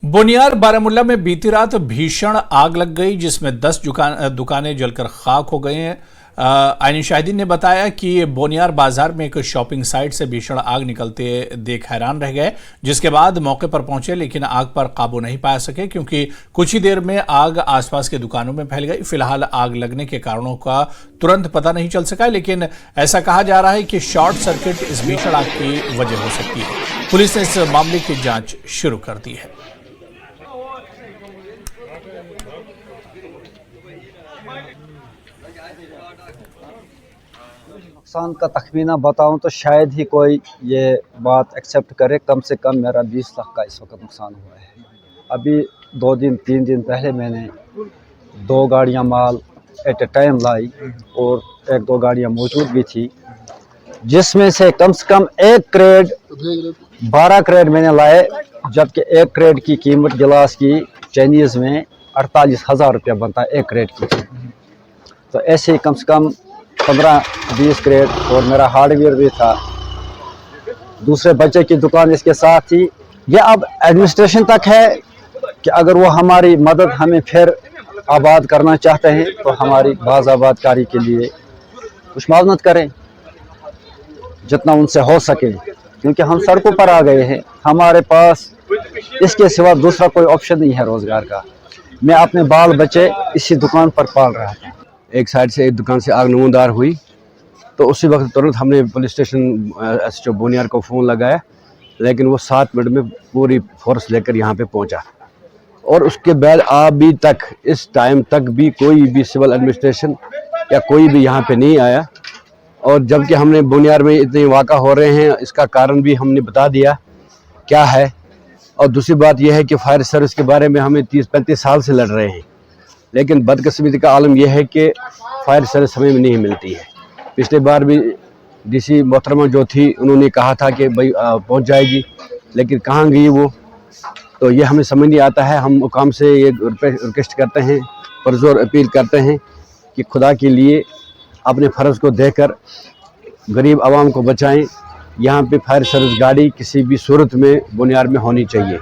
बोनियार बारामुल्ला में बीती रात भीषण आग लग गई, जिसमें 10 दुकानें जलकर खाक हो गई हैं। आईनी शाहिदीन ने बताया कि बोनियार बाजार में एक शॉपिंग साइट से भीषण आग निकलते देख हैरान रह गए, जिसके बाद मौके पर पहुंचे लेकिन आग पर काबू नहीं पा सके क्योंकि कुछ ही देर में आग आसपास के दुकानों में फैल गई। फिलहाल आग लगने के कारणों का तुरंत पता नहीं चल सका, लेकिन ऐसा कहा जा रहा है कि शॉर्ट सर्किट इस भीषण आग की वजह हो सकती है। पुलिस ने इस मामले की जांच शुरू कर दी है। नुकसान का तखमीना बताऊं तो शायद ही कोई ये बात एक्सेप्ट करे। कम से कम मेरा 20 लाख का इस वक्त नुकसान हुआ है। अभी 3 दिन पहले मैंने 2 गाड़ियां माल एट ए टाइम लाई और 1-2 गाड़ियां मौजूद भी थी, जिसमें से कम 12 क्रेड मैंने लाए, जबकि 1 क्रेड की कीमत गिलास की चाइनीज़ में 48,000 रुपया बनता है 1 क्रेड की। तो ऐसे ही कम से कम 15-20 क्रेड, और मेरा हार्डवेयर भी था, दूसरे बच्चे की दुकान इसके साथ थी। यह अब एडमिनिस्ट्रेशन तक है कि अगर वो हमारी मदद हमें फिर आबाद करना चाहते हैं तो हमारी बाज़ आबादकारी के लिए कुछ मावनत करें जितना उनसे हो सके, क्योंकि हम सड़कों पर आ गए हैं। हमारे पास इसके सिवा दूसरा कोई ऑप्शन नहीं है रोज़गार का। मैं अपने बाल बच्चे इसी दुकान पर पाल रहा था। एक साइड से एक दुकान से आग नमूदार हुई तो उसी वक्त तुरंत हमने पुलिस स्टेशन SHO बोनियार को फ़ोन लगाया, लेकिन वो 7 मिनट में पूरी फोर्स लेकर यहाँ पे पहुँचा। और उसके बाद अभी तक इस टाइम तक भी कोई भी सिविल एडमिनिस्ट्रेशन या कोई भी यहाँ पे नहीं आया। और जबकि हमने बोनियार में इतने वाक़ा हो रहे हैं, इसका कारण भी हमने बता दिया क्या है। और दूसरी बात यह है कि फायर सर्विस के बारे में हमें 30-35 साल से लड़ रहे हैं, लेकिन बदकिस्मती का आलम यह है कि फायर सर्विस हमें नहीं मिलती है। पिछले बार भी DC मोहतरमा जो थी उन्होंने कहा था कि भाई पहुंच जाएगी, लेकिन कहाँ गई वो, तो ये हमें समझ नहीं आता है। हम मुकाम से ये रिक्वेस्ट करते हैं, पुरजोर अपील करते हैं कि खुदा के लिए अपने फ़र्ज़ को देकर गरीब आवाम को बचाएं। यहाँ पे फायर सर्विस गाड़ी किसी भी सूरत में बोनियार में होनी चाहिए।